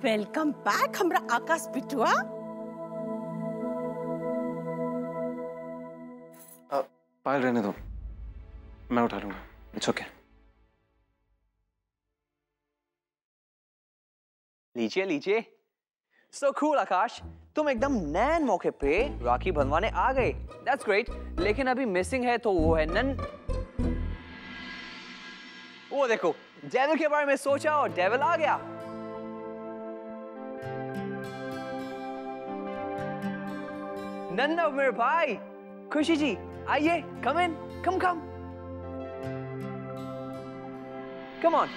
Welcome back हमरा आकाश बिटुआ। पायल रहने दो, मैं उठा लूंगा। It's okay. लीजिए लीजिए। So cool आकाश, तुम एकदम नैन मौके पे राखी बनवाने आ गए। That's great। लेकिन अभी मिसिंग है तो वो है नन। वो देखो, डेविल के बारे में सोचा और डेविल आ गया। नन्ना मेरे भाई, खुशी जी आइए, come in, come on।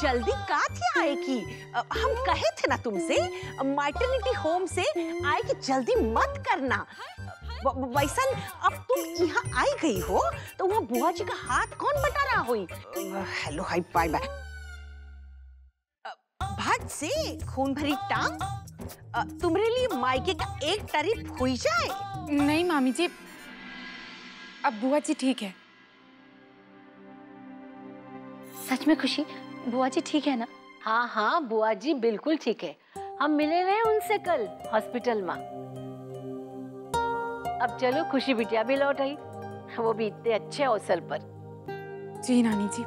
जल्दी कहाँ थी आए की? हम कहे थे ना तुमसे मैटरनिटी होम से आए की जल्दी मत करना। वैसन अब तुम यहाँ आई गई हो तो वहाँ बुआ जी का हाथ कौन बटा रहा हुई? Hello hi bye bye. भाग से खून भरी टांग तुम्हारे लिए मायके का एक तारीफ हुई जाए। नहीं मामी जी, अब बुआ जी ठीक है। सच में खुशी, बुआ जी ठीक है ना? हाँ हाँ बुआ जी बिल्कुल ठीक है। हम मिले रहे उनसे कल हॉस्पिटल में। अब चलो खुशी बिटिया भी लौट आई, वो भी इतने अच्छे अवसर पर। जी नानी जी।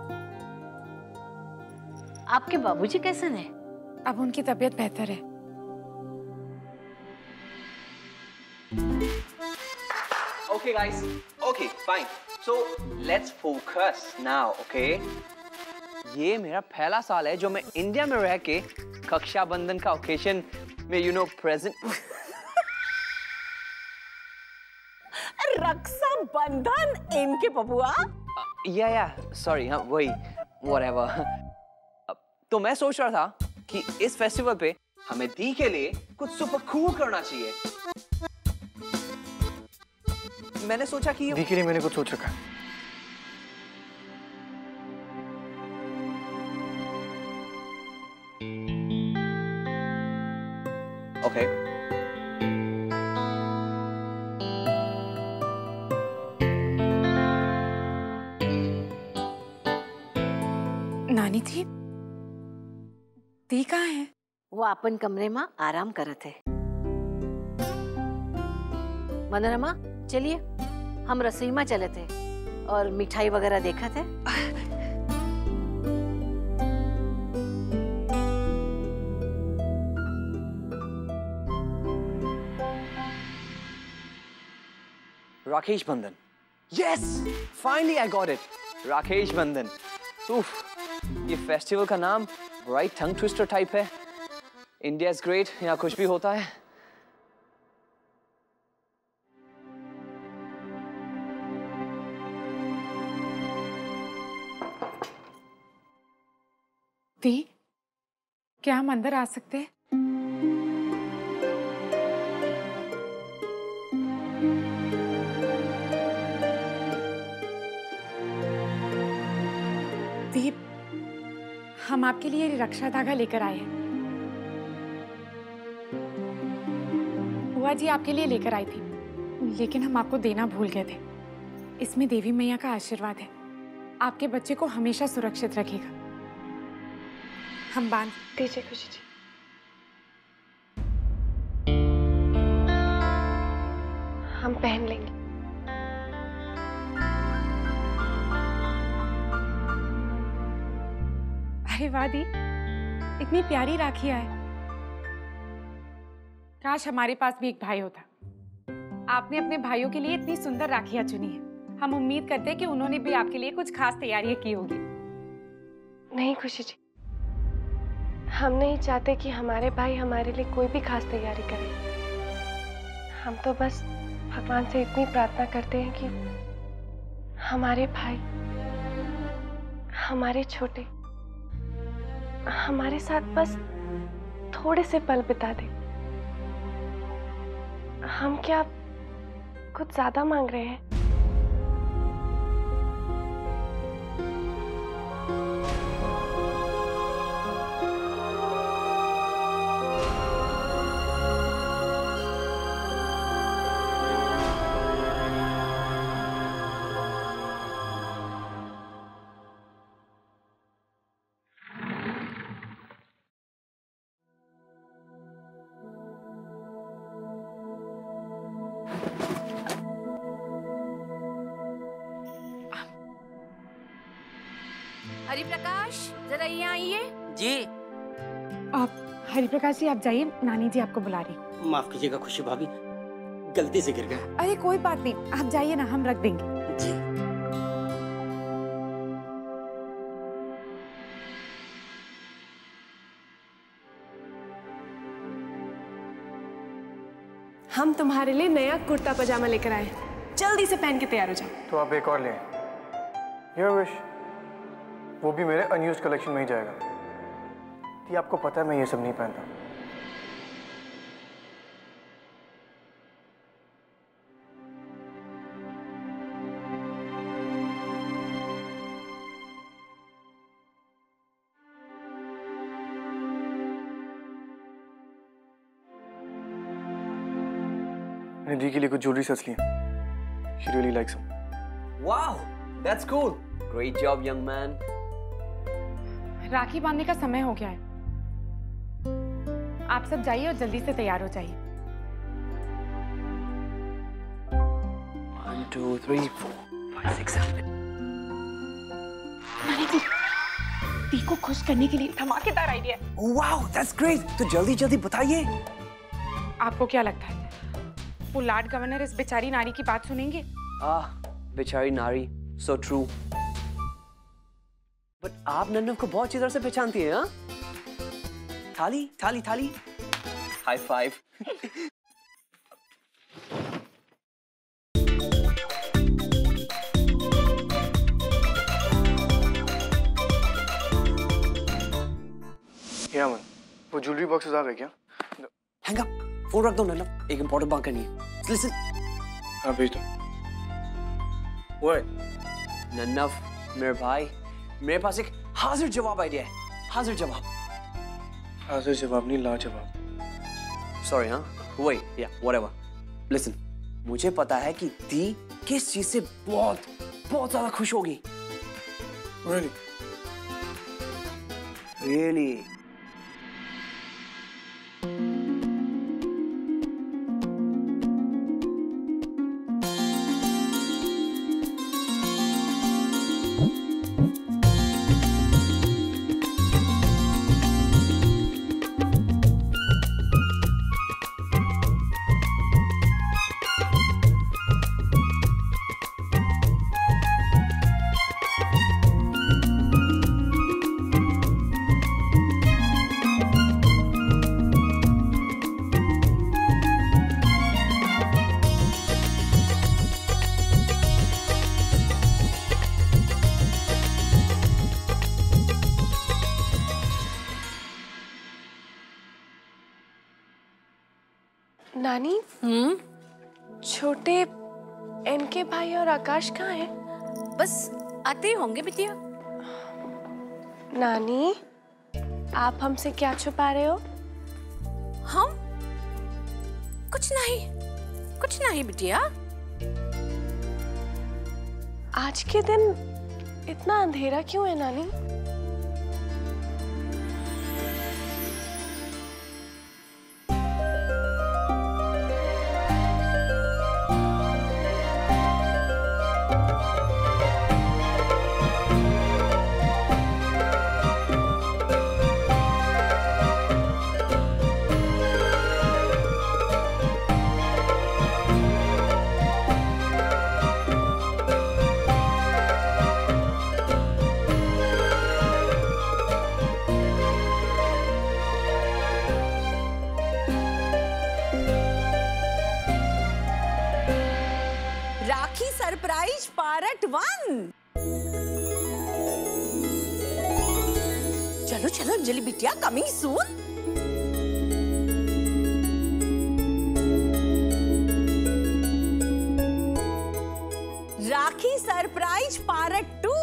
आपके बाबूजी कैसे हैं? अब उनकी तबीयत बेहतर है। Okay guys, okay fine. So let's focus now, okay? ये मेरा पहला साल है जो मैं इंडिया में रह के कक्षा बंधन का ओकेजन में प्रेजेंट। रक्षा बंधन इनके बबुआ? या सॉरी, हाँ वही, व्हाटएवर। तो मैं सोच रहा था कि इस फेस्टिवल पे हमें दी के लिए कुछ सुपर कूल करना चाहिए। मैंने सोचा कि दी के लिए मैंने कुछ सोच रखा है। ओके। नानी जी, दी कहाँ है? वो अपन कमरे में आराम करत है। मनोरमा चलिए, हम रसोई में चले थे और मिठाई वगैरह देखा थे। राकेश बंधन। Yes! Finally I got it. Rakesh बंधन। उफ, ये फेस्टिवल का नाम राइट टंग ट्विस्टर टाइप है। इंडिया इज ग्रेट, यहाँ कुछ भी होता है। दी, क्या हम अंदर आ सकते हैं? दी, हम आपके लिए रक्षा धागा लेकर आए हैं। बुआ जी आपके लिए लेकर आई थी, लेकिन हम आपको देना भूल गए थे। इसमें देवी मैया का आशीर्वाद है, आपके बच्चे को हमेशा सुरक्षित रखेगा। हम बांध दीजिए खुशी जी। हम पहन लेंगे। अरे वाह दी, इतनी प्यारी राखियां है। काश हमारे पास भी एक भाई होता। आपने अपने भाइयों के लिए इतनी सुंदर राखियां चुनी है। हम उम्मीद करते हैं कि उन्होंने भी आपके लिए कुछ खास तैयारियां की होगी। नहीं खुशी जी, हम नहीं चाहते कि हमारे भाई हमारे लिए कोई भी खास तैयारी करें। हम तो बस भगवान से इतनी प्रार्थना करते हैं कि हमारे भाई, हमारे छोटे, हमारे साथ बस थोड़े से पल बिता दे। हम क्या कुछ ज्यादा मांग रहे हैं? प्रकाश जरा यहाँ आइए। जी। आप हरिप्रकाश जी आप जाइए, नानी जी आपको बुला रही। माफ कीजिएगा खुशी भाभी, गलती से गिर गया। अरे कोई बात नहीं, आप जाइए ना, हम रख देंगे। जी। हम तुम्हारे लिए नया कुर्ता पजामा लेकर आए, जल्दी से पहन के तैयार हो जाओ। तो आप एक और लें। ये विश, वो भी मेरे अनयूज्ड कलेक्शन में ही जाएगा। ये आपको पता है मैं ये सब नहीं पहनता। मैंने दी के लिए कुछ ज्वेलरी सच ली। She really likes them. Wow, that's cool. Great job, young man. राखी बांधने का समय हो गया है, आप सब जाइए और जल्दी से तैयार हो जाइए। 1, 2, 3, 4, 5, 6, 7. दी को खुश करने के लिए धमाकेदार आइडिया है। Oh, wow, that's great. तो जल्दी जल्दी बताइए। आपको क्या लगता है वो लॉर्ड गवर्नर इस बेचारी नारी की बात सुनेंगे? बेचारी नारी, so true. But आप नन्नू को बहुत अच्छी तरह से पहचानती हैं, हाँ? थाली, थाली, थाली. High five. क्या मन? वो ज्वेलरी बॉक्सेस आ गए क्या? Hang up. फोन रख दो नन्नू, एक इम्पोर्टेंट बात करनी है। Listen. हाँ भेज दो। What? नन्नव, मेरे भाई, मेरे पास एक हाजिर जवाब आइडिया है। हाजिर जवाब। हाजिर जवाब नहीं, लाजवाब। Sorry, हाँ? Wait, yeah, whatever. Listen, मुझे पता है कि दी किस चीज से बहुत ज्यादा खुश होगी। Really? Really? नानी, छोटे इनके भाई और आकाश कहाँ हैं? बस आते ही होंगे बिटिया। नानी, आप हमसे क्या छुपा रहे हो? हम कुछ नहीं बिटिया। आज के दिन इतना अंधेरा क्यों है नानी? राखी सरप्राइज पार्ट 1। चलो चलो अंजलि बिटिया, कमिंग सून। राखी सरप्राइज पार्ट 2।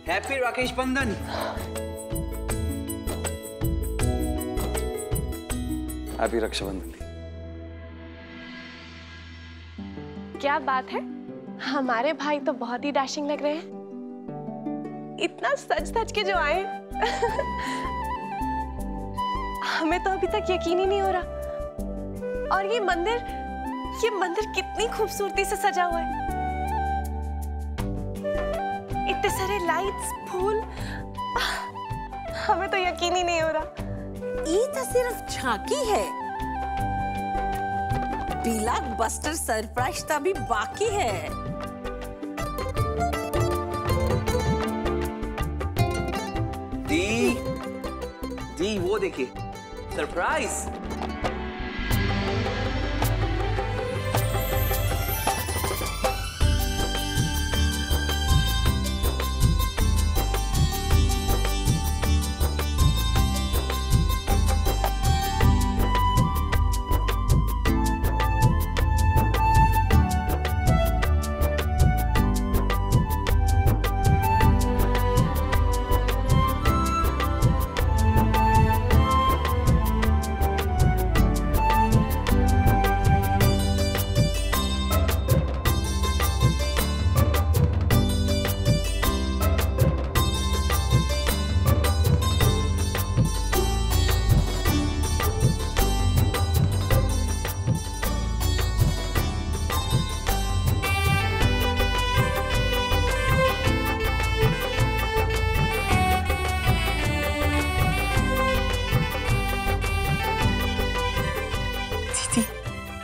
हैप्पी राकेश बंधन। हैप्पी रक्षाबंधन। क्या बात है, हमारे भाई तो बहुत ही डैशिंग लग रहे हैं। इतना सज धज के जो आए हमें तो अभी तक यकीन ही नहीं हो रहा। और ये मंदिर कितनी खूबसूरती से सजा हुआ है। इतने सारे लाइट्स, फूल, हमें तो यकीन ही नहीं हो रहा। ये तो सिर्फ झांकी है, ब्लॉकबस्टर सरप्राइज तो अभी बाकी है। दी वो देखिए, सरप्राइज।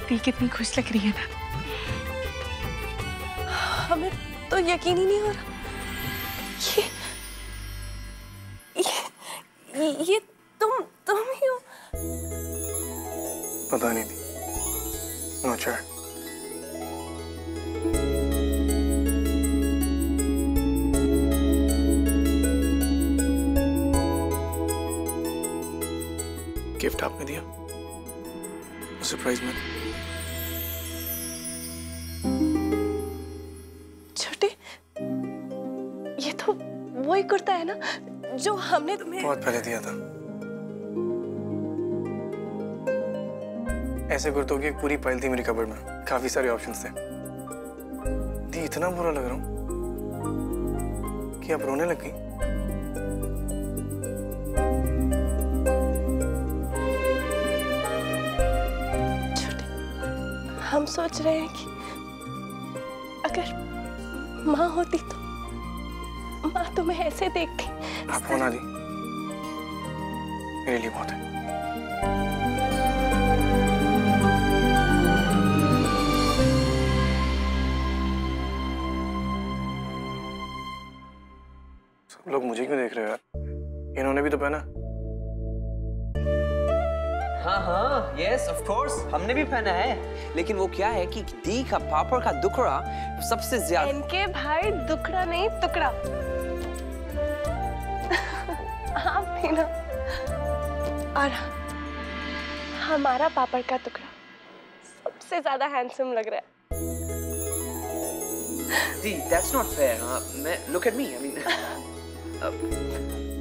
दी कितनी खुश लग रही है ना। हमें तो यकीन ही नहीं हो रहा। ये तुम ही हो? पता नहीं थी। Not sure. गिफ्ट आपने दिया, सरप्राइज में। छोटे, ये तो वही कुर्ता है ना जो हमने तुम्हें बहुत पहले दिया था। ऐसे कुर्तों की एक पूरी पाइल थी मेरी कबर्ड में, काफी सारे ऑप्शंस थे। दी, इतना बुरा लग रहा हूँ कि आप रोने लग गई। हम सोच रहे हैं कि अगर माँ होती तो माँ तुम्हें ऐसे देखती। आप होना दी, मेरे लिए बहुत है। सब लोग मुझे क्यों देख रहे हो यार? इन्होंने भी तो पहना। हाँ, यस ऑफ कोर्स, हमने भी पहना है। लेकिन वो क्या है कि दी का पापड़ का दुकड़ा सबसे ज्यादा। इनके भाई दुकड़ा नहीं, टुकड़ा। आप भी ना। और हमारा पापड़ का टुकड़ा सबसे ज्यादा हैंडसम लग रहा है। दी, that's not fair. Look at me. I mean.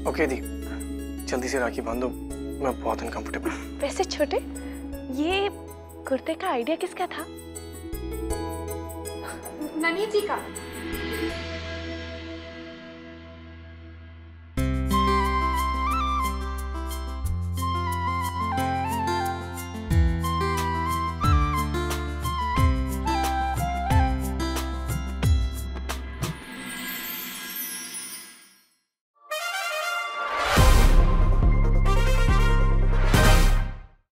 Okay दी, जल्दी से राखी बांधो, मैं बहुत अनकंफर्टेबल। वैसे छोटे, ये कुर्ते का आइडिया किसका था? ननी जी का।